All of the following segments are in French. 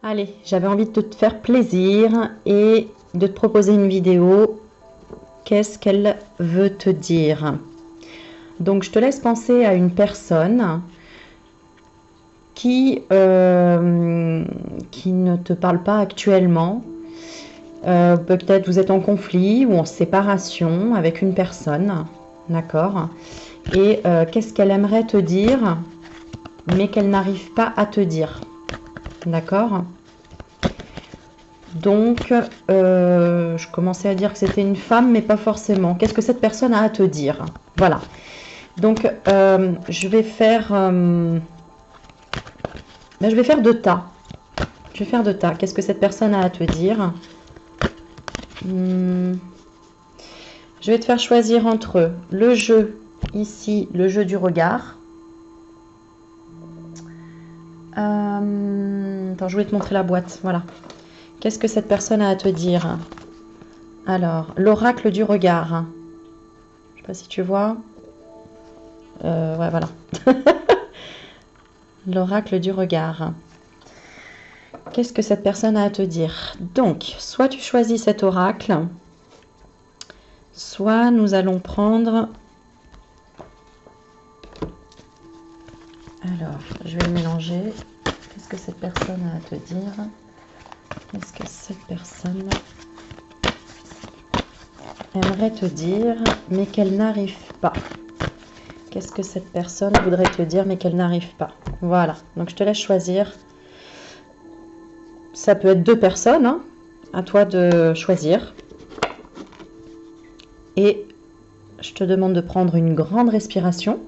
Allez, j'avais envie de te faire plaisir et de te proposer une vidéo. Qu'est-ce qu'elle veut te dire? Donc, je te laisse penser à une personne qui ne te parle pas actuellement. Peut-être vous êtes en conflit ou en séparation avec une personne, d'accord? Et qu'est-ce qu'elle aimerait te dire, mais qu'elle n'arrive pas à te dire, d'accord? Donc, je commençais à dire que c'était une femme, mais pas forcément. Qu'est-ce que cette personne a à te dire? Voilà. Donc, je vais faire deux tas. Je vais faire deux tas. Qu'est-ce que cette personne a à te dire? Je vais te faire choisir entre le jeu, ici, le jeu du regard. Attends, je voulais te montrer la boîte. Voilà. Qu'est-ce que cette personne a à te dire? Alors, l'oracle du regard. Je ne sais pas si tu vois. Ouais, voilà. L'oracle du regard. Qu'est-ce que cette personne a à te dire? Donc, soit tu choisis cet oracle, soit nous allons prendre... Alors, je vais le mélanger. Qu'est-ce que cette personne a à te dire? Qu'est-ce que cette personne aimerait te dire, mais qu'elle n'arrive pas? Qu'est-ce que cette personne voudrait te dire, mais qu'elle n'arrive pas? Voilà, donc je te laisse choisir. Ça peut être deux personnes, hein, à toi de choisir. Et je te demande de prendre une grande respiration,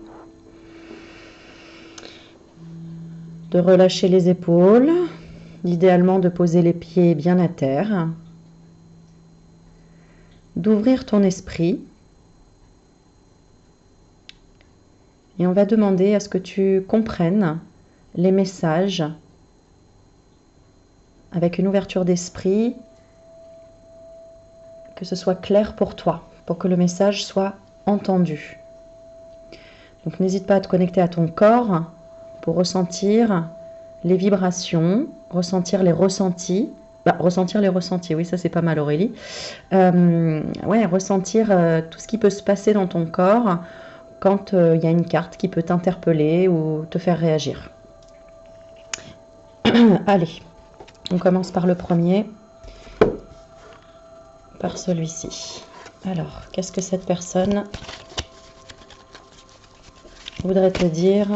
de relâcher les épaules, idéalement de poser les pieds bien à terre, d'ouvrir ton esprit. Et on va demander à ce que tu comprennes les messages avec une ouverture d'esprit, que ce soit clair pour toi, pour que le message soit entendu. Donc n'hésite pas à te connecter à ton corps pour ressentir les vibrations, ressentir les ressentis. Ressentir les ressentis, oui, ça c'est pas mal Aurélie. Ouais, ressentir tout ce qui peut se passer dans ton corps quand il y a une carte qui peut t'interpeller ou te faire réagir. Allez, on commence par le premier, par celui-ci. Alors, qu'est-ce que cette personne voudrait te dire,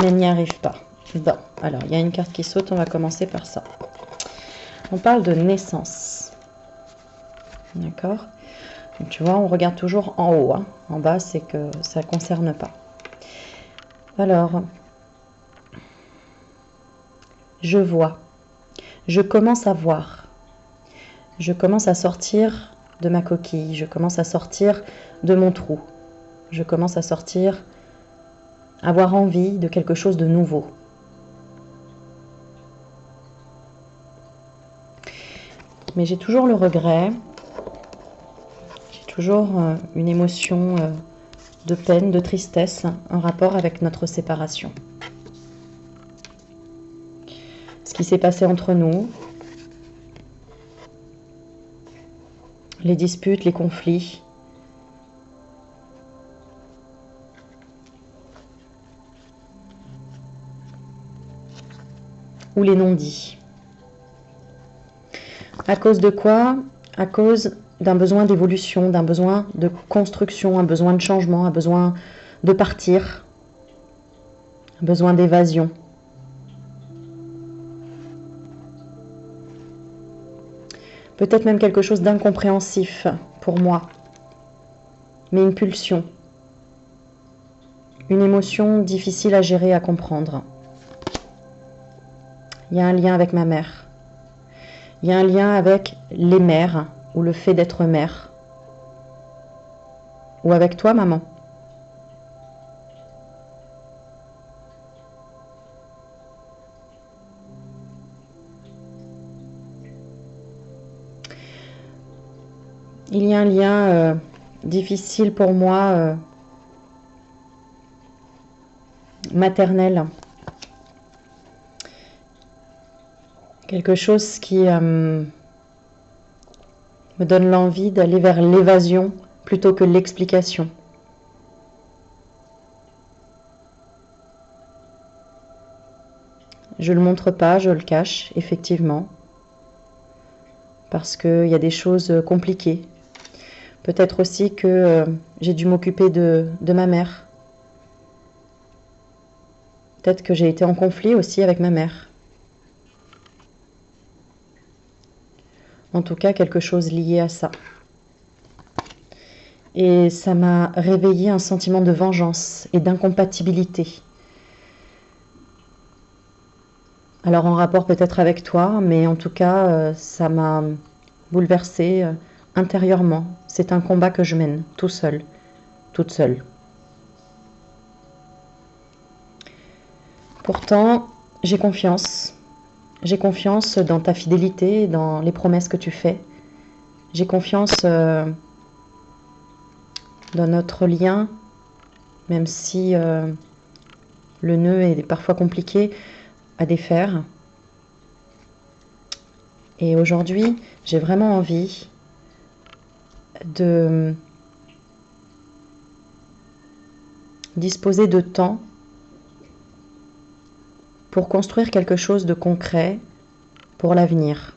mais n'y arrive pas? Bon, alors, il y a une carte qui saute, on va commencer par ça. On parle de naissance. D'accord? Donc, tu vois, on regarde toujours en haut. Hein. En bas, c'est que ça ne concerne pas. Alors, je vois. Je commence à voir. Je commence à sortir de ma coquille. Je commence à sortir de mon trou. Je commence à sortir, avoir envie de quelque chose de nouveau. Mais j'ai toujours le regret. J'ai toujours une émotion de peine, de tristesse en rapport avec notre séparation. Ce qui s'est passé entre nous, les disputes, les conflits, ou les non-dits. À cause de quoi? À cause d'un besoin d'évolution, d'un besoin de construction, un besoin de changement, un besoin de partir, un besoin d'évasion. Peut-être même quelque chose d'incompréhensif pour moi, mais une pulsion, une émotion difficile à gérer, à comprendre. Il y a un lien avec ma mère. Il y a un lien avec les mères, ou le fait d'être mère. Ou avec toi, maman. Il y a un lien difficile pour moi, maternel. Quelque chose qui me donne l'envie d'aller vers l'évasion plutôt que l'explication. Je ne le montre pas, je le cache, effectivement, parce qu'il y a des choses compliquées. Peut-être aussi que j'ai dû m'occuper de ma mère. Peut-être que j'ai été en conflit aussi avec ma mère. En tout cas, quelque chose lié à ça. Et ça m'a réveillé un sentiment de vengeance et d'incompatibilité. Alors en rapport peut-être avec toi, mais en tout cas, ça m'a bouleversée intérieurement. C'est un combat que je mène, tout seul, toute seule. Pourtant, j'ai confiance. J'ai confiance dans ta fidélité, dans les promesses que tu fais. J'ai confiance dans notre lien, même si le nœud est parfois compliqué à défaire. Et aujourd'hui, j'ai vraiment envie de disposer de temps pour construire quelque chose de concret pour l'avenir.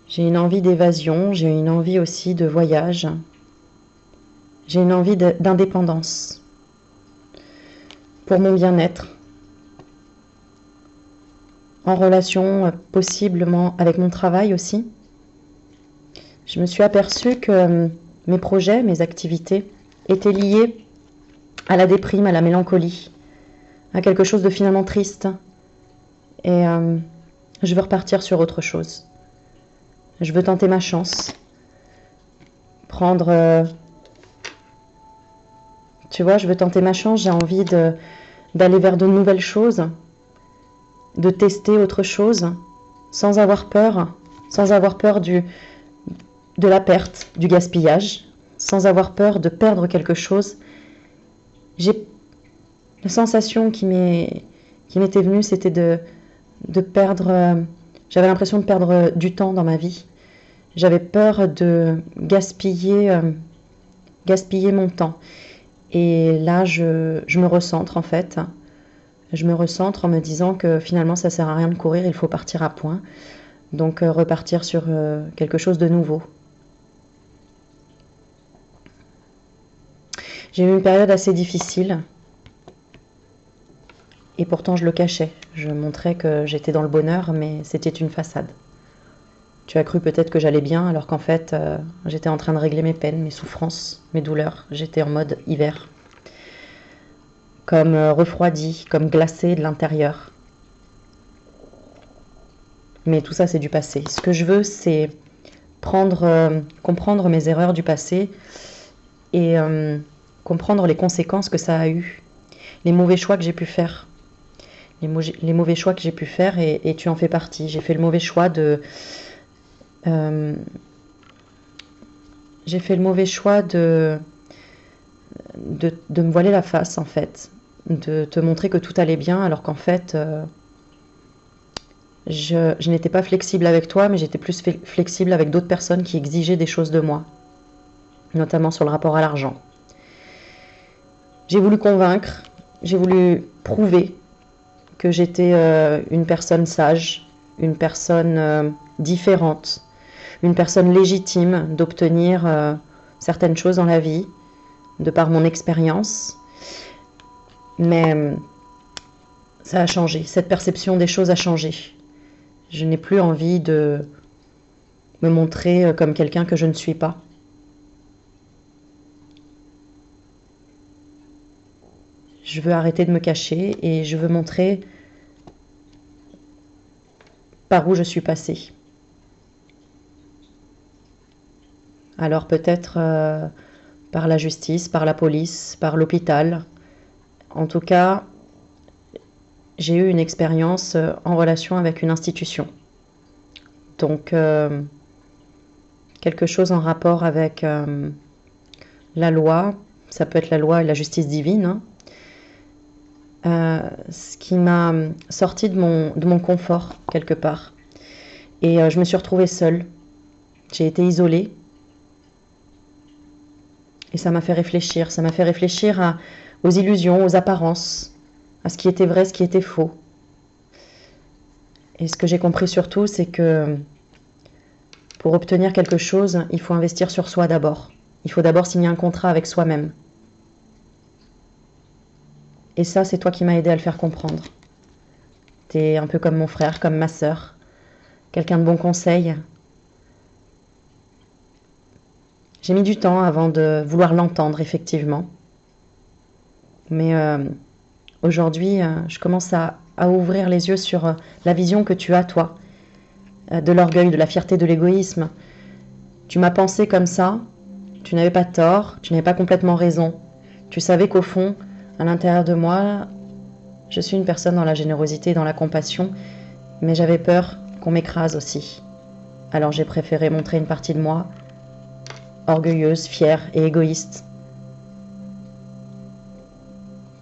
J'ai une envie d'évasion, j'ai une envie aussi de voyage, j'ai une envie d'indépendance pour mon bien-être, en relation possiblement avec mon travail aussi. Je me suis aperçue que mes projets, mes activités étaient liés à la déprime, à la mélancolie, à quelque chose de finalement triste. Et je veux repartir sur autre chose. Je veux tenter ma chance. Tu vois, je veux tenter ma chance, j'ai envie d'aller vers de nouvelles choses, de tester autre chose, sans avoir peur de la perte, du gaspillage, sans avoir peur de perdre quelque chose. La sensation qui m'était venue, c'était de perdre... j'avais l'impression de perdre du temps dans ma vie. J'avais peur de gaspiller mon temps. Et là, je me recentre en fait. Je me recentre en me disant que finalement, ça sert à rien de courir, il faut partir à point. Donc repartir sur quelque chose de nouveau. J'ai eu une période assez difficile. Et pourtant, je le cachais. Je montrais que j'étais dans le bonheur, mais c'était une façade. Tu as cru peut-être que j'allais bien, alors qu'en fait, j'étais en train de régler mes peines, mes souffrances, mes douleurs. J'étais en mode hiver. Comme refroidi, comme glacé de l'intérieur. Mais tout ça, c'est du passé. Ce que je veux, c'est comprendre mes erreurs du passé et comprendre les conséquences que ça a eu. Les mauvais choix que j'ai pu faire. Les mauvais choix que j'ai pu faire et tu en fais partie. J'ai fait le mauvais choix de me voiler la face en fait, de te montrer que tout allait bien alors qu'en fait je n'étais pas flexible avec toi, mais j'étais plus flexible avec d'autres personnes qui exigeaient des choses de moi, notamment sur le rapport à l'argent. J'ai voulu convaincre, j'ai voulu prouver que j'étais une personne sage, une personne différente, une personne légitime d'obtenir certaines choses dans la vie, de par mon expérience. Mais ça a changé, cette perception des choses a changé. Je n'ai plus envie de me montrer comme quelqu'un que je ne suis pas. Je veux arrêter de me cacher et je veux montrer par où je suis passée. Alors peut-être par la justice, par la police, par l'hôpital. En tout cas, j'ai eu une expérience en relation avec une institution. Donc, quelque chose en rapport avec la loi, ça peut être la loi et la justice divine, hein. Ce qui m'a sorti de mon confort quelque part. Et je me suis retrouvée seule. J'ai été isolée. Et ça m'a fait réfléchir. Ça m'a fait réfléchir aux illusions, aux apparences, à ce qui était vrai, ce qui était faux. Et ce que j'ai compris surtout, c'est que pour obtenir quelque chose, il faut investir sur soi d'abord. Il faut d'abord signer un contrat avec soi-même. Et ça, c'est toi qui m'as aidé à le faire comprendre. T'es un peu comme mon frère, comme ma sœur. Quelqu'un de bon conseil. J'ai mis du temps avant de vouloir l'entendre, effectivement. Mais aujourd'hui, je commence à ouvrir les yeux sur la vision que tu as, toi, de l'orgueil, de la fierté, de l'égoïsme. Tu m'as pensé comme ça, tu n'avais pas tort, tu n'avais pas complètement raison. Tu savais qu'au fond, à l'intérieur de moi, je suis une personne dans la générosité et dans la compassion, mais j'avais peur qu'on m'écrase aussi. Alors j'ai préféré montrer une partie de moi, orgueilleuse, fière et égoïste.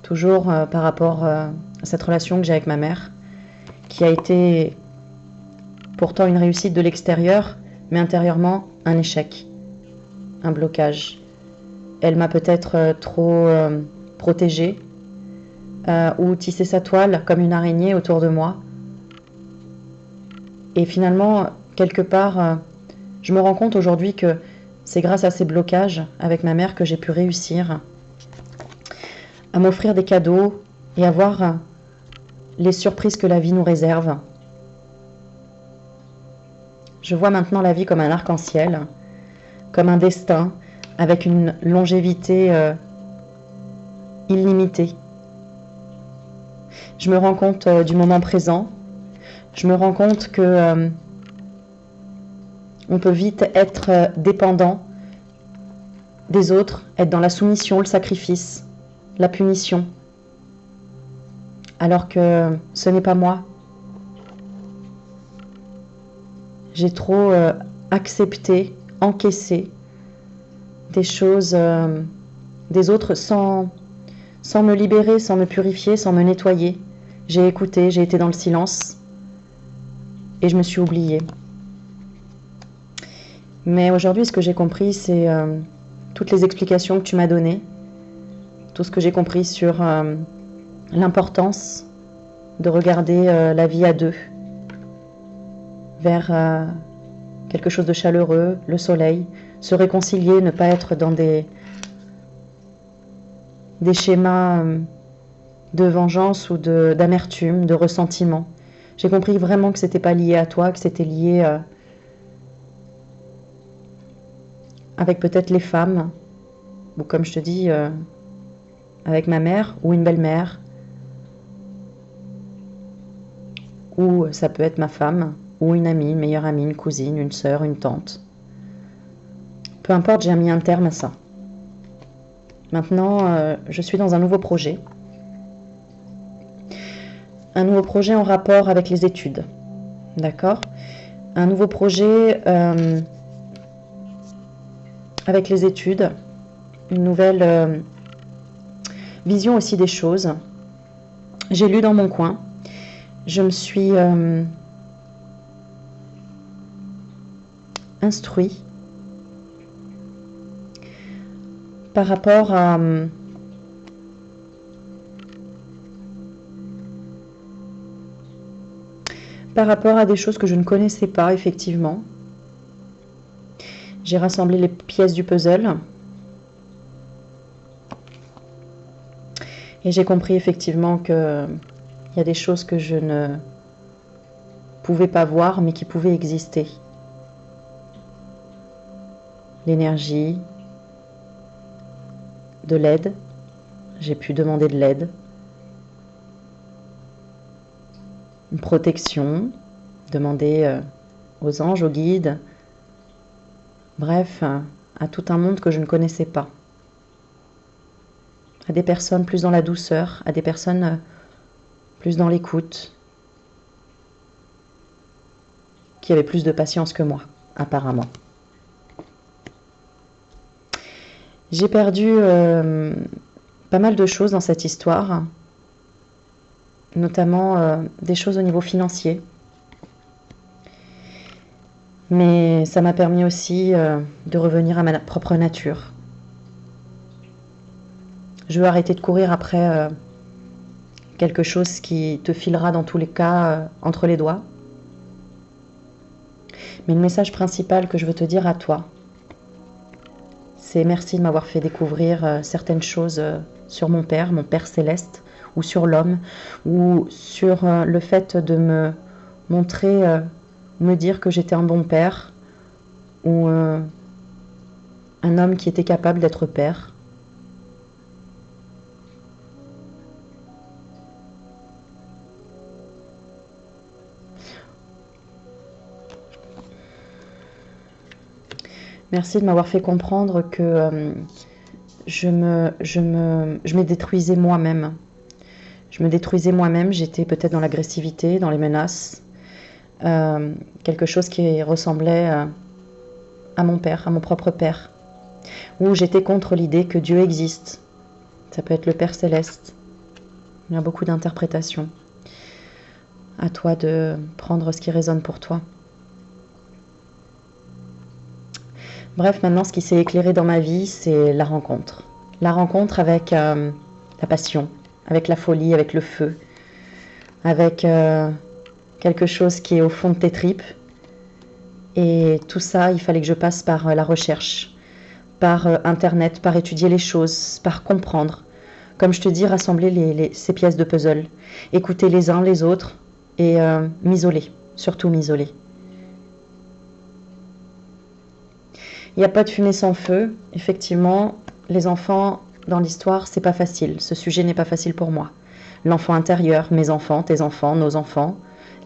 Toujours par rapport à cette relation que j'ai avec ma mère, qui a été pourtant une réussite de l'extérieur, mais intérieurement un échec, un blocage. Elle m'a peut-être trop protégée, ou tissé sa toile comme une araignée autour de moi. Et finalement, quelque part, je me rends compte aujourd'hui que c'est grâce à ces blocages avec ma mère que j'ai pu réussir à m'offrir des cadeaux et à voir les surprises que la vie nous réserve. Je vois maintenant la vie comme un arc-en-ciel, comme un destin, avec une longévité illimitée. Je me rends compte du moment présent. Je me rends compte que on peut vite être dépendant des autres, être dans la soumission, le sacrifice, la punition, alors que ce n'est pas moi. J'ai trop accepté, encaissé des choses des autres sans me libérer, sans me purifier, sans me nettoyer. J'ai écouté, j'ai été dans le silence et je me suis oubliée. Mais aujourd'hui, ce que j'ai compris, c'est toutes les explications que tu m'as données, tout ce que j'ai compris sur l'importance de regarder la vie à deux, vers quelque chose de chaleureux, le soleil, se réconcilier, ne pas être dans des schémas de vengeance ou d'amertume, de ressentiment. J'ai compris vraiment que c'était pas lié à toi, que c'était lié avec peut-être les femmes, ou comme je te dis, avec ma mère ou une belle-mère, ou ça peut être ma femme, ou une amie, une meilleure amie, une cousine, une sœur, une tante. Peu importe, j'ai mis un terme à ça. Maintenant, je suis dans un nouveau projet. Un nouveau projet en rapport avec les études. D'accord ? Un nouveau projet avec les études. Une nouvelle vision aussi des choses. J'ai lu dans mon coin. Je me suis instruit par rapport à des choses que je ne connaissais pas, effectivement. J'ai rassemblé les pièces du puzzle. Et j'ai compris effectivement qu'il y a des choses que je ne pouvais pas voir, mais qui pouvaient exister. L'énergie, de l'aide. J'ai pu demander de l'aide. Une protection, demander aux anges, aux guides, bref, à tout un monde que je ne connaissais pas. À des personnes plus dans la douceur, à des personnes plus dans l'écoute, qui avaient plus de patience que moi, apparemment. J'ai perdu pas mal de choses dans cette histoire, notamment des choses au niveau financier. Mais ça m'a permis aussi de revenir à ma propre nature. Je veux arrêter de courir après quelque chose qui te filera dans tous les cas entre les doigts. Mais le message principal que je veux te dire à toi, c'est merci de m'avoir fait découvrir certaines choses sur mon Père céleste, ou sur l'homme, ou sur le fait de me montrer, me dire que j'étais un bon père, ou un homme qui était capable d'être père. Merci de m'avoir fait comprendre que je me détruisais moi-même. Je me détruisais moi-même, j'étais peut-être dans l'agressivité, dans les menaces. Quelque chose qui ressemblait à mon père, à mon propre père. Où j'étais contre l'idée que Dieu existe. Ça peut être le Père céleste. Il y a beaucoup d'interprétations. À toi de prendre ce qui résonne pour toi. Bref, maintenant, ce qui s'est éclairé dans ma vie, c'est la rencontre. La rencontre avec la passion, avec la folie, avec le feu, avec quelque chose qui est au fond de tes tripes. Et tout ça, il fallait que je passe par la recherche, par Internet, par étudier les choses, par comprendre. Comme je te dis, rassembler ces pièces de puzzle, écouter les uns les autres et m'isoler, surtout m'isoler. Il n'y a pas de fumée sans feu. Effectivement, les enfants dans l'histoire, c'est pas facile. Ce sujet n'est pas facile pour moi. L'enfant intérieur, mes enfants, tes enfants, nos enfants,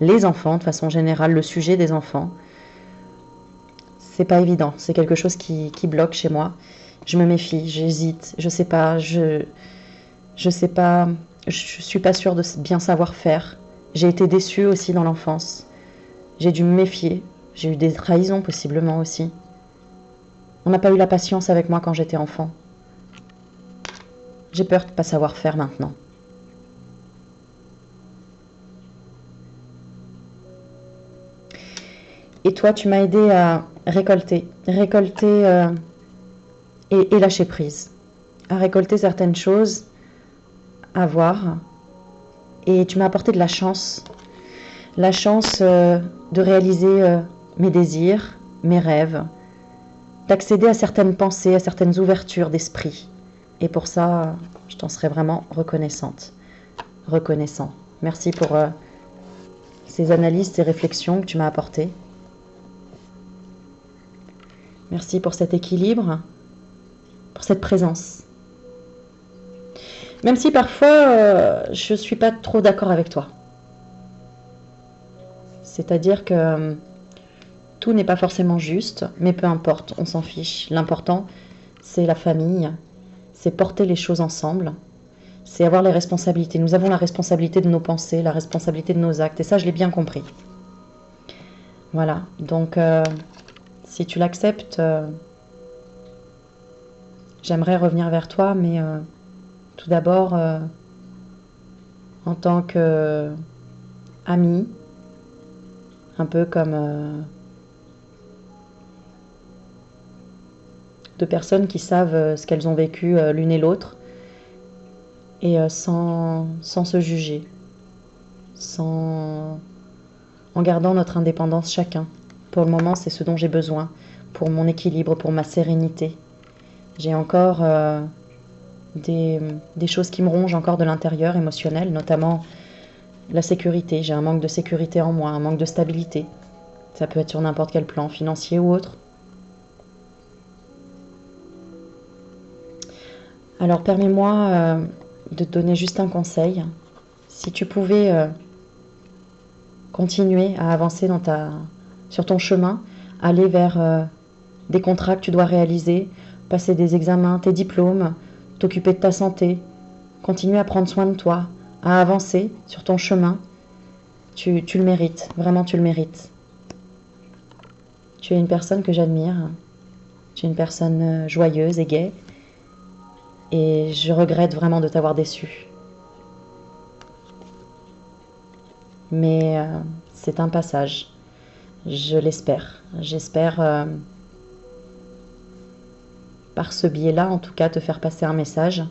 les enfants de façon générale, le sujet des enfants, c'est pas évident. C'est quelque chose qui bloque chez moi. Je me méfie, j'hésite, je sais pas, je sais pas, je suis pas sûre de bien savoir faire. J'ai été déçue aussi dans l'enfance. J'ai dû me méfier. J'ai eu des trahisons possiblement aussi. On n'a pas eu la patience avec moi quand j'étais enfant. J'ai peur de ne pas savoir faire maintenant. Et toi, tu m'as aidé à récolter et lâcher prise. À récolter certaines choses, à voir. Et tu m'as apporté de la chance. La chance de réaliser mes désirs, mes rêves, d'accéder à certaines pensées, à certaines ouvertures d'esprit. Et pour ça, je t'en serais vraiment reconnaissante. Reconnaissant. Merci pour ces analyses, ces réflexions que tu m'as apportées. Merci pour cet équilibre, pour cette présence. Même si parfois, je ne suis pas trop d'accord avec toi. C'est-à-dire que tout n'est pas forcément juste, mais peu importe, on s'en fiche. L'important, c'est la famille, c'est porter les choses ensemble, c'est avoir les responsabilités. Nous avons la responsabilité de nos pensées, la responsabilité de nos actes, et ça, je l'ai bien compris. Voilà, donc si tu l'acceptes, j'aimerais revenir vers toi, mais tout d'abord, en tant qu'ami, un peu comme de personnes qui savent ce qu'elles ont vécu l'une et l'autre, et sans se juger, en gardant notre indépendance chacun. Pour le moment, c'est ce dont j'ai besoin, pour mon équilibre, pour ma sérénité. J'ai encore des choses qui me rongent encore de l'intérieur émotionnel, notamment la sécurité. J'ai un manque de sécurité en moi, un manque de stabilité. Ça peut être sur n'importe quel plan, financier ou autre. Alors permets-moi de te donner juste un conseil. Si tu pouvais continuer à avancer sur ton chemin, aller vers des contrats que tu dois réaliser, passer des examens, tes diplômes, t'occuper de ta santé, continuer à prendre soin de toi, à avancer sur ton chemin, tu le mérites, vraiment tu le mérites. Tu es une personne que j'admire, tu es une personne joyeuse et gaie, Et je regrette vraiment de t'avoir déçu. Mais c'est un passage. Je l'espère. J'espère, par ce biais-là, en tout cas, te faire passer un message.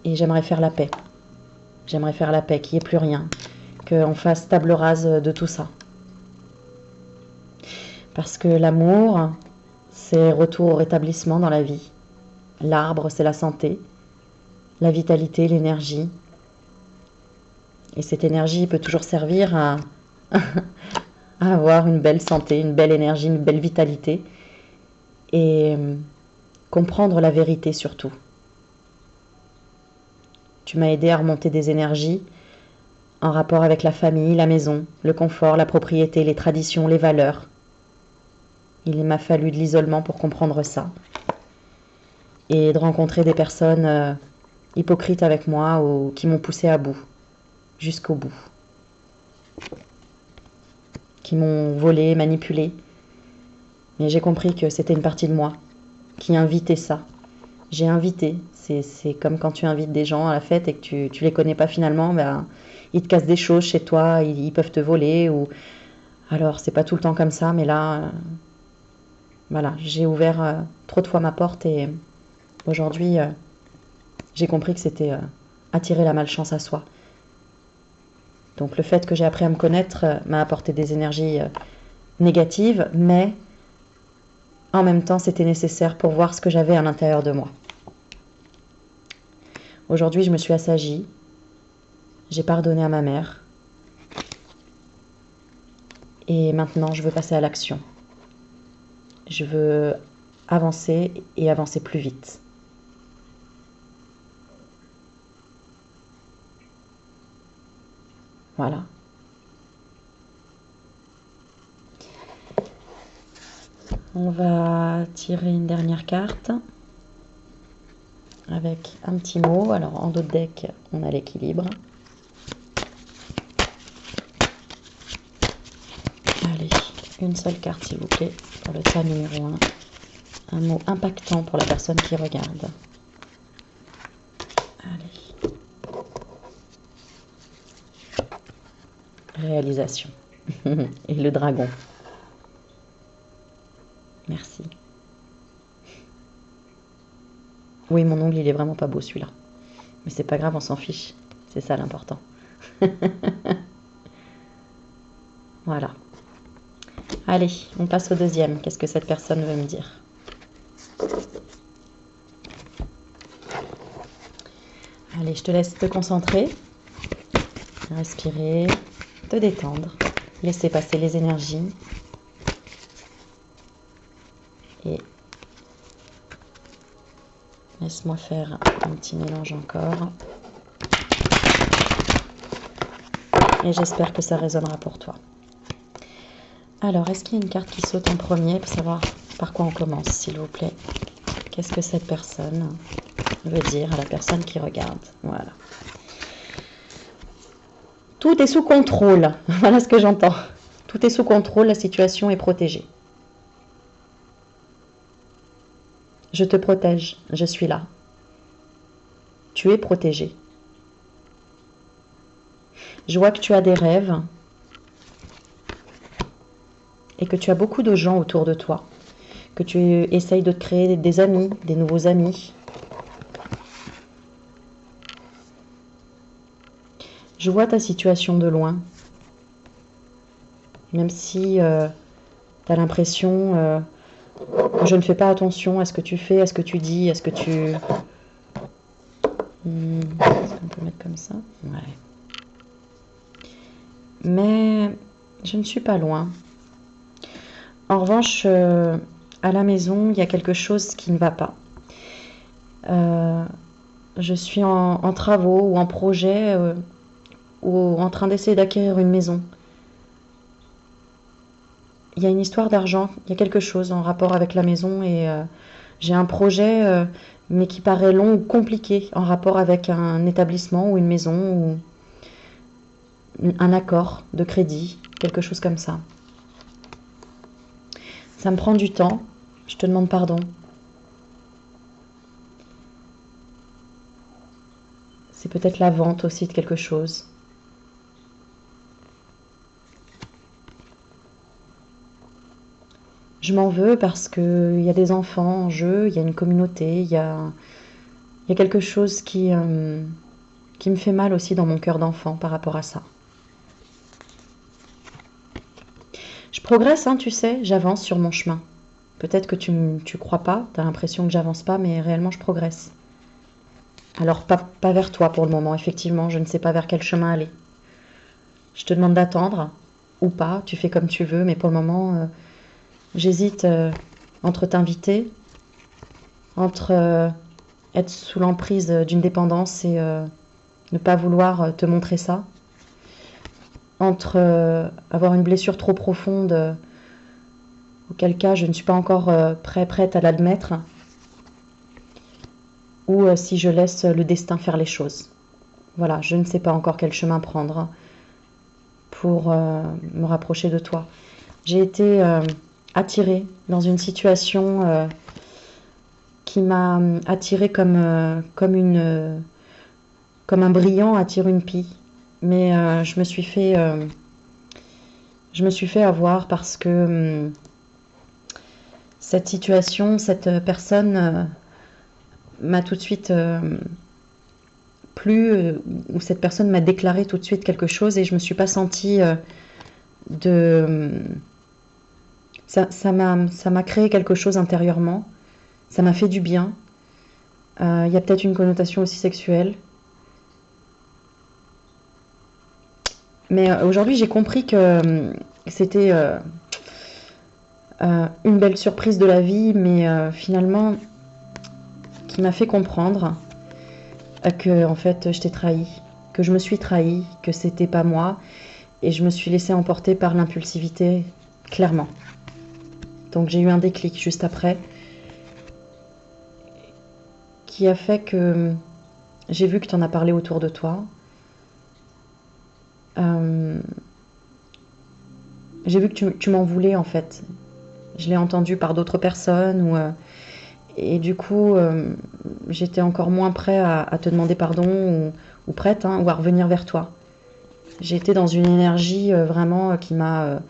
Et j'aimerais faire la paix. J'aimerais faire la paix, qu'il n'y ait plus rien. Qu'on fasse table rase de tout ça. Parce que l'amour, c'est retour au rétablissement dans la vie. L'arbre, c'est la santé, la vitalité, l'énergie. Et cette énergie peut toujours servir à avoir une belle santé, une belle énergie, une belle vitalité. Et comprendre la vérité surtout. Tu m'as aidé à remonter des énergies en rapport avec la famille, la maison, le confort, la propriété, les traditions, les valeurs. Il m'a fallu de l'isolement pour comprendre ça. Et de rencontrer des personnes hypocrites avec moi ou qui m'ont poussé à bout, jusqu'au bout. Qui m'ont volé, manipulé. Mais j'ai compris que c'était une partie de moi qui invitait ça. J'ai invité. C'est comme quand tu invites des gens à la fête et que tu les connais pas finalement, ben, ils te cassent des choses chez toi, ils peuvent te voler. Ou... Alors, c'est pas tout le temps comme ça, mais là, voilà, j'ai ouvert trop de fois ma porte et aujourd'hui, j'ai compris que c'était attirer la malchance à soi. Donc le fait que j'ai appris à me connaître m'a apporté des énergies négatives, mais en même temps, c'était nécessaire pour voir ce que j'avais à l'intérieur de moi. Aujourd'hui, je me suis assagie. J'ai pardonné à ma mère. Et maintenant, je veux passer à l'action. Je veux avancer et avancer plus vite. Voilà. On va tirer une dernière carte avec un petit mot. Alors en dos de deck, on a l'équilibre. Allez, une seule carte s'il vous plaît pour le tas numéro 1. Un mot impactant pour la personne qui regarde. Allez. Réalisation. Et le dragon. Merci. Oui, mon ongle, il est vraiment pas beau celui-là. Mais c'est pas grave, on s'en fiche. C'est ça l'important. Voilà. Allez, on passe au deuxième. Qu'est-ce que cette personne veut me dire? Allez, je te laisse te concentrer, respirer, te détendre, laisser passer les énergies et laisse-moi faire un petit mélange encore. Et j'espère que ça résonnera pour toi. Alors, est-ce qu'il y a une carte qui saute en premier pour savoir par quoi on commence, s'il vous plaît? Qu'est-ce que cette personne veut dire à la personne qui regarde? Voilà. Tout est sous contrôle. Voilà ce que j'entends. Tout est sous contrôle, la situation est protégée. Je te protège, je suis là. Tu es protégé. Je vois que tu as des rêves et que tu as beaucoup de gens autour de toi, que tu essayes de te créer des amis, des nouveaux amis. Je vois ta situation de loin, même si tu as l'impression que je ne fais pas attention à ce que tu fais, à ce que tu dis, à ce que tu... Est-ce qu'on peut mettre comme ça? Ouais. Mais je ne suis pas loin. En revanche, à la maison, il y a quelque chose qui ne va pas. Je suis en travaux ou en projet ou en train d'essayer d'acquérir une maison. Il y a une histoire d'argent, il y a quelque chose en rapport avec la maison et j'ai un projet mais qui paraît long ou compliqué en rapport avec un établissement ou une maison ou un accord de crédit, quelque chose comme ça. Ça me prend du temps, je te demande pardon. peut-être la vente aussi de quelque chose. Je m'en veux parce qu'il y a des enfants en jeu, il y a une communauté, il y a quelque chose qui me fait mal aussi dans mon cœur d'enfant par rapport à ça. Je progresse, hein, tu sais, j'avance sur mon chemin. Peut-être que tu crois pas, tu as l'impression que j'avance pas, mais réellement je progresse. Alors pas vers toi pour le moment, effectivement, je ne sais pas vers quel chemin aller. Je te demande d'attendre, ou pas, tu fais comme tu veux, mais pour le moment, j'hésite entre t'inviter, entre être sous l'emprise d'une dépendance et ne pas vouloir te montrer ça, entre avoir une blessure trop profonde, auquel cas je ne suis pas encore prête à l'admettre, ou si je laisse le destin faire les choses. Voilà, je ne sais pas encore quel chemin prendre pour me rapprocher de toi. J'ai été attirée dans une situation qui m'a attirée comme un brillant attire une pie. Mais je me suis fait avoir parce que cette situation, cette personne m'a tout de suite plu, ou cette personne m'a déclaré tout de suite quelque chose et je me suis pas sentie ça m'a créé quelque chose intérieurement, ça m'a fait du bien. Il y a peut-être une connotation aussi sexuelle. Mais aujourd'hui, j'ai compris que c'était une belle surprise de la vie, mais finalement, qui m'a fait comprendre que en fait, je t'ai trahi, que je me suis trahi, que c'était pas moi, et je me suis laissée emporter par l'impulsivité, clairement. Donc j'ai eu un déclic juste après, qui a fait que j'ai vu que tu en as parlé autour de toi. J'ai vu que tu m'en voulais en fait. Je l'ai entendu par d'autres personnes et du coup j'étais encore moins prêt à te demander pardon ou prête hein, ou à revenir vers toi. J'étais dans une énergie vraiment qui m'a...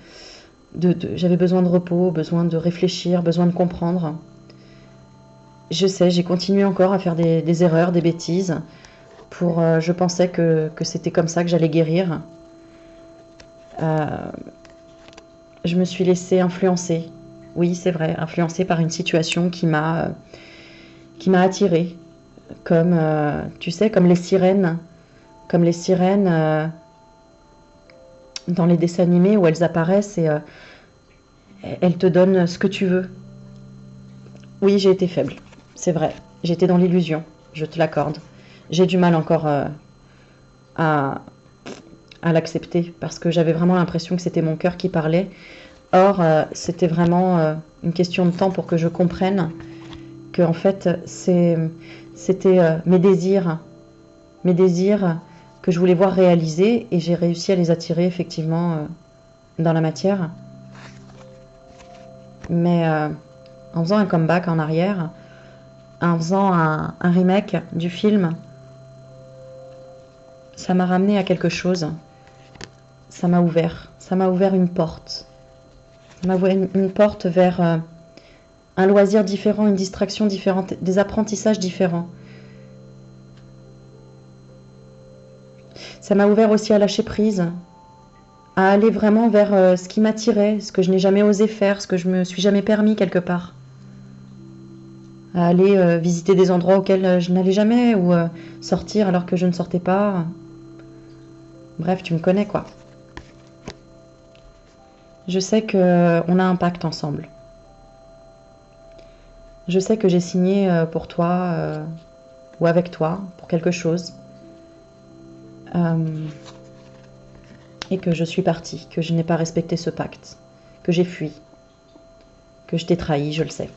j'avais besoin de repos, besoin de réfléchir, besoin de comprendre. Je sais, j'ai continué encore à faire des erreurs, des bêtises. Je pensais que c'était comme ça que j'allais guérir. Je me suis laissée influencer. Oui, c'est vrai, influencée par une situation qui m'a attirée. Comme, tu sais, comme les sirènes. Comme les sirènes dans les dessins animés où elles apparaissent et elles te donnent ce que tu veux. Oui, j'ai été faible, c'est vrai. J'étais dans l'illusion, je te l'accorde. J'ai du mal encore à l'accepter parce que j'avais vraiment l'impression que c'était mon cœur qui parlait. Or, c'était vraiment une question de temps pour que je comprenne que en fait, c'était mes désirs que je voulais voir réalisés et j'ai réussi à les attirer effectivement dans la matière. Mais en faisant un comeback en arrière, en faisant un remake du film, ça m'a ramené à quelque chose. Ça m'a ouvert une porte. Ça m'a ouvert une porte vers un loisir différent, une distraction différente, des apprentissages différents. Ça m'a ouvert aussi à lâcher prise, à aller vraiment vers ce qui m'attirait, ce que je n'ai jamais osé faire, ce que je me suis jamais permis quelque part. À aller visiter des endroits auxquels je n'allais jamais, ou sortir alors que je ne sortais pas. Bref, tu me connais quoi. Je sais qu'on a un pacte ensemble. Je sais que j'ai signé pour toi ou avec toi pour quelque chose. Et que je suis partie, que je n'ai pas respecté ce pacte, que j'ai fui, que je t'ai trahi, je le sais.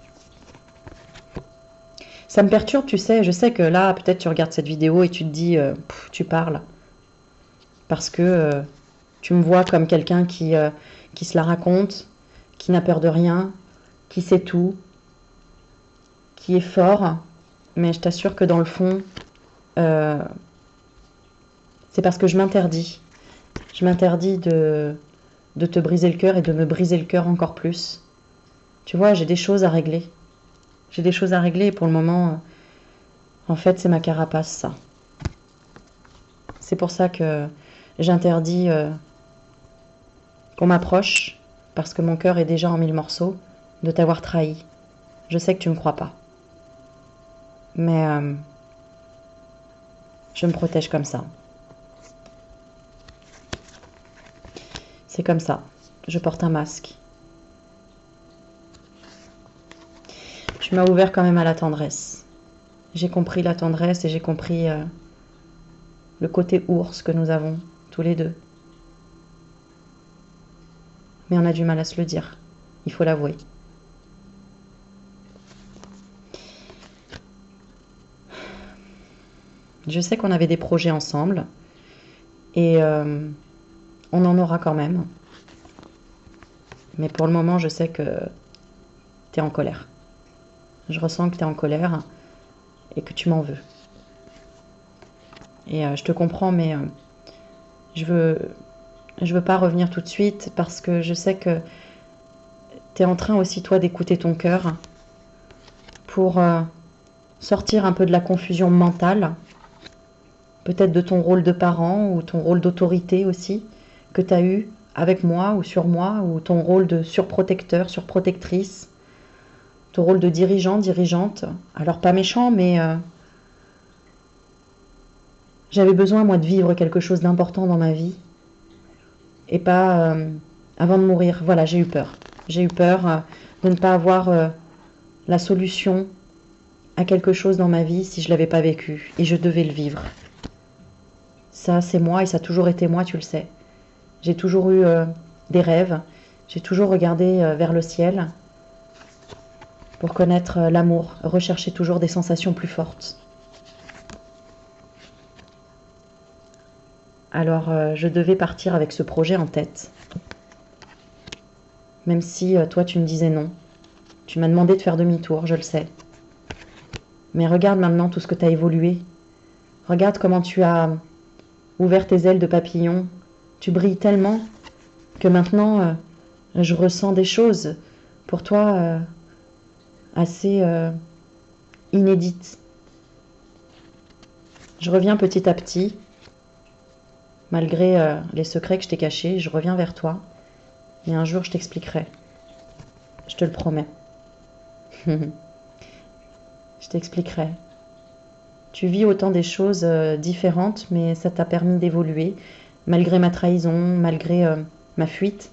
Ça me perturbe, tu sais, je sais que là, peut-être tu regardes cette vidéo et tu te dis, tu parles, parce que tu me vois comme quelqu'un qui se la raconte, qui n'a peur de rien, qui sait tout, qui est fort, mais je t'assure que dans le fond, C'est parce que je m'interdis. Je m'interdis de te briser le cœur et de me briser le cœur encore plus. Tu vois, j'ai des choses à régler. J'ai des choses à régler et pour le moment, en fait, c'est ma carapace, ça. C'est pour ça que j'interdis qu'on m'approche, parce que mon cœur est déjà en 1000 morceaux, de t'avoir trahi. Je sais que tu me crois pas. Mais je me protège comme ça. C'est comme ça. Je porte un masque. Tu m'as ouvert quand même à la tendresse. J'ai compris la tendresse et j'ai compris le côté ours que nous avons tous les deux. Mais on a du mal à se le dire. Il faut l'avouer. Je sais qu'on avait des projets ensemble et on en aura quand même. Mais pour le moment, je sais que tu es en colère. Je ressens que tu es en colère et que tu m'en veux. Et je te comprends, mais je veux pas revenir tout de suite parce que je sais que tu es en train aussi, toi, d'écouter ton cœur pour sortir un peu de la confusion mentale, peut-être de ton rôle de parent ou ton rôle d'autorité aussi, que tu as eu avec moi ou sur moi, ou ton rôle de surprotecteur, surprotectrice, ton rôle de dirigeant, dirigeante. Alors pas méchant, mais j'avais besoin, moi, de vivre quelque chose d'important dans ma vie. Et pas avant de mourir. Voilà, j'ai eu peur. J'ai eu peur de ne pas avoir la solution à quelque chose dans ma vie si je ne l'avais pas vécu. Et je devais le vivre. Ça, c'est moi et ça a toujours été moi, tu le sais. J'ai toujours eu des rêves. J'ai toujours regardé vers le ciel pour connaître l'amour, rechercher toujours des sensations plus fortes. Alors, je devais partir avec ce projet en tête. Même si toi, tu me disais non. Tu m'as demandé de faire demi-tour, je le sais. Mais regarde maintenant tout ce que tu as évolué. Regarde comment tu as ouvert tes ailes de papillon. Tu brilles tellement que maintenant, je ressens des choses pour toi assez inédites. Je reviens petit à petit, malgré les secrets que je t'ai cachés, je reviens vers toi. Et un jour, je t'expliquerai. Je te le promets. Je t'expliquerai. Tu vis autant des choses différentes, mais ça t'a permis d'évoluer. Malgré ma trahison, malgré ma fuite,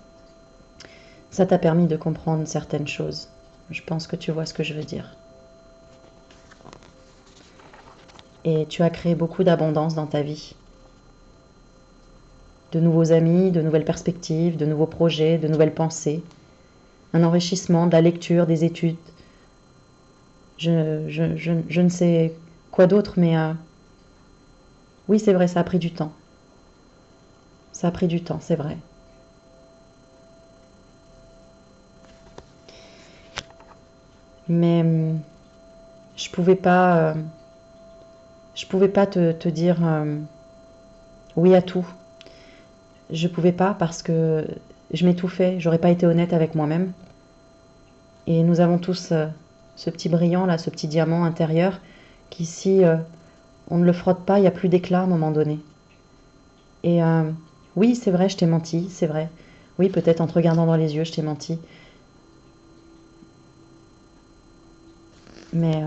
ça t'a permis de comprendre certaines choses. Je pense que tu vois ce que je veux dire. Et tu as créé beaucoup d'abondance dans ta vie. De nouveaux amis, de nouvelles perspectives, de nouveaux projets, de nouvelles pensées. Un enrichissement de la lecture, des études. Je ne sais quoi d'autre, mais oui, c'est vrai, ça a pris du temps. Ça a pris du temps, c'est vrai. Mais je pouvais pas te dire oui à tout. Je pouvais pas parce que je m'étouffais, j'aurais pas été honnête avec moi-même. Et nous avons tous ce petit brillant là, ce petit diamant intérieur qui, si on ne le frotte pas, il n'y a plus d'éclat à un moment donné. Et oui, c'est vrai, je t'ai menti, c'est vrai. Oui, peut-être en te regardant dans les yeux, je t'ai menti. Mais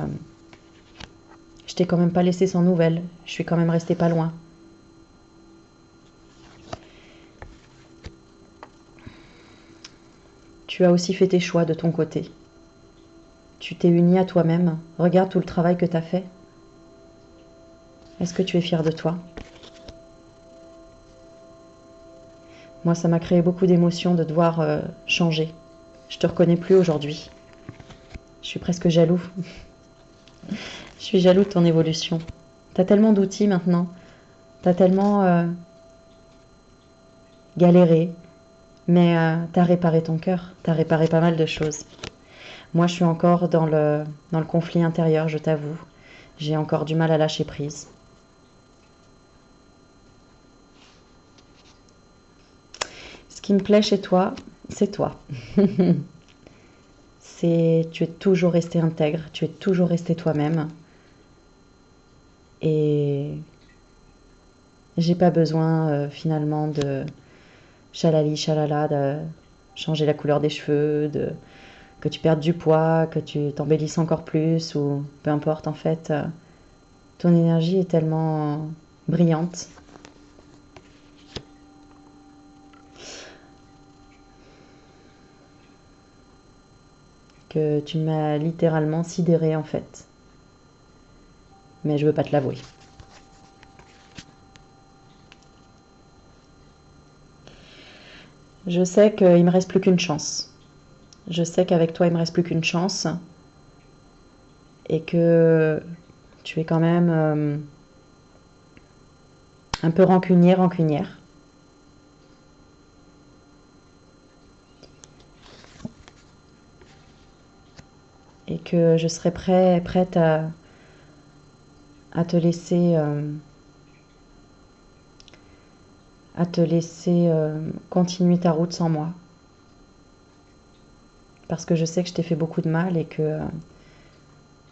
je t'ai quand même pas laissé sans nouvelles. Je suis quand même restée pas loin. Tu as aussi fait tes choix de ton côté. Tu t'es uni à toi-même. Regarde tout le travail que tu as fait. Est-ce que tu es fière de toi? Moi, ça m'a créé beaucoup d'émotions de devoir changer. Je te reconnais plus aujourd'hui. Je suis presque jaloux. Je suis jaloux de ton évolution. T'as tellement d'outils maintenant. T'as tellement galéré. Mais t'as réparé ton cœur. T'as réparé pas mal de choses. Moi, je suis encore dans le conflit intérieur, je t'avoue. J'ai encore du mal à lâcher prise. qui me plaît chez toi, c'est toi. Tu es toujours resté intègre, tu es toujours resté toi-même. Et j'ai pas besoin finalement de chalali, chalala, de changer la couleur des cheveux, que tu perdes du poids, que tu t'embellisses encore plus, ou peu importe en fait. Ton énergie est tellement brillante que tu m'as littéralement sidérée en fait. Mais je veux pas te l'avouer. Je sais qu'il me reste plus qu'une chance. Je sais qu'avec toi, il me reste plus qu'une chance. Et que tu es quand même un peu rancunière. Et que je serais prête à te laisser continuer ta route sans moi. Parce que je sais que je t'ai fait beaucoup de mal et que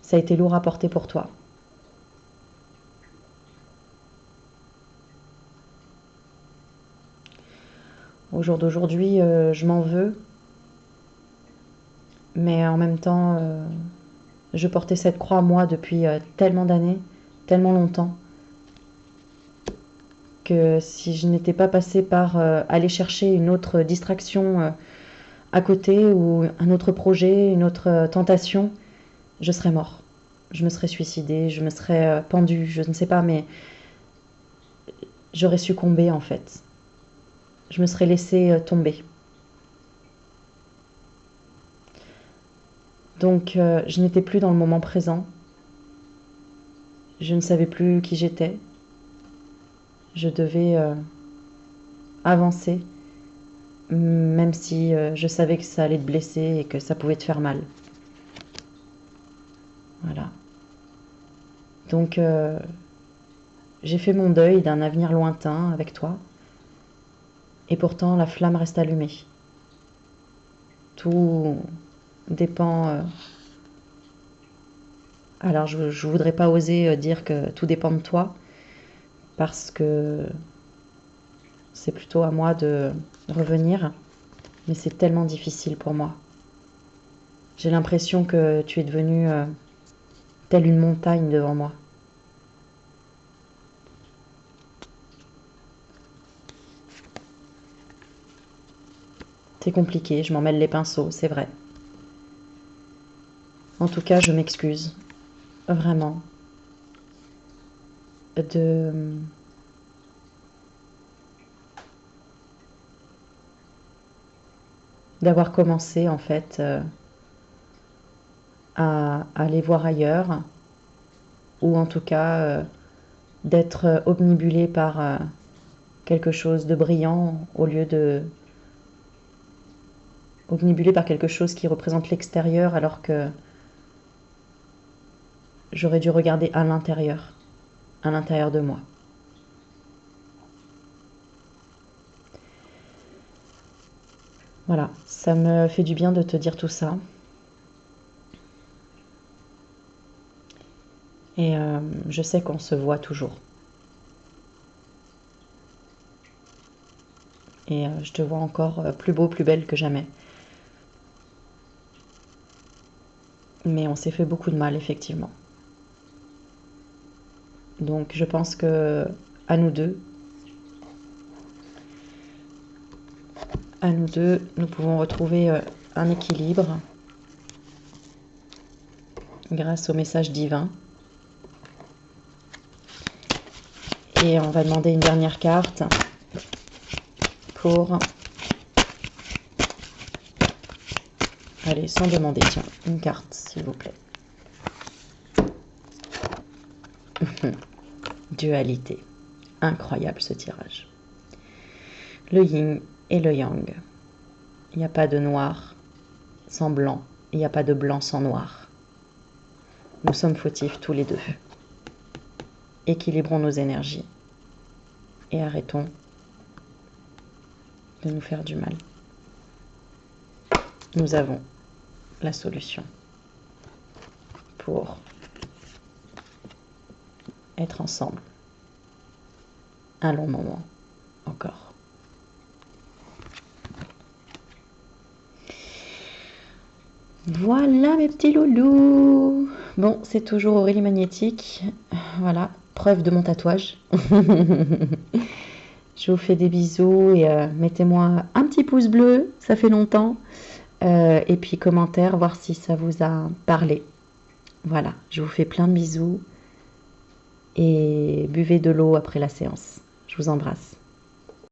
ça a été lourd à porter pour toi. Au jour d'aujourd'hui, je m'en veux. Mais en même temps, je portais cette croix moi depuis tellement d'années, tellement longtemps, que si je n'étais pas passée par aller chercher une autre distraction à côté ou un autre projet, une autre tentation, je serais mort. Je me serais suicidée, je me serais pendue, je ne sais pas, mais j'aurais succombé en fait. Je me serais laissée tomber. Donc je n'étais plus dans le moment présent. Je ne savais plus qui j'étais. Je devais avancer, même si je savais que ça allait te blesser et que ça pouvait te faire mal. Voilà. Donc j'ai fait mon deuil d'un avenir lointain avec toi. Et pourtant la flamme reste allumée. Tout dépend... alors je ne voudrais pas oser dire que tout dépend de toi, parce que c'est plutôt à moi de revenir, mais c'est tellement difficile pour moi. J'ai l'impression que tu es devenue telle une montagne devant moi. C'est compliqué, je m'en mêle les pinceaux, c'est vrai. En tout cas, je m'excuse, vraiment, de d'avoir commencé en fait à aller voir ailleurs, ou en tout cas d'être obnubilé par quelque chose de brillant au lieu de obnubilé par quelque chose qui représente l'extérieur, alors que j'aurais dû regarder à l'intérieur de moi. Voilà, ça me fait du bien de te dire tout ça. Et je sais qu'on se voit toujours. Et je te vois encore plus beau, plus belle que jamais. Mais on s'est fait beaucoup de mal, effectivement. Donc je pense que à nous deux, nous pouvons retrouver un équilibre grâce au message divin. Et on va demander une dernière carte pour... Allez, sans demander, tiens, une carte, s'il vous plaît. Dualité. Incroyable ce tirage. Le yin et le yang. Il n'y a pas de noir sans blanc. Il n'y a pas de blanc sans noir. Nous sommes fautifs tous les deux. Équilibrons nos énergies. Et arrêtons de nous faire du mal. Nous avons la solution pour être ensemble un long moment encore. Voilà mes petits loulous. Bon, c'est toujours Aurélie Magnétique. Voilà, preuve de mon tatouage. Je vous fais des bisous et mettez-moi un petit pouce bleu, ça fait longtemps. Et puis commentaire, voir si ça vous a parlé. Voilà, je vous fais plein de bisous. Et buvez de l'eau après la séance. Je vous embrasse.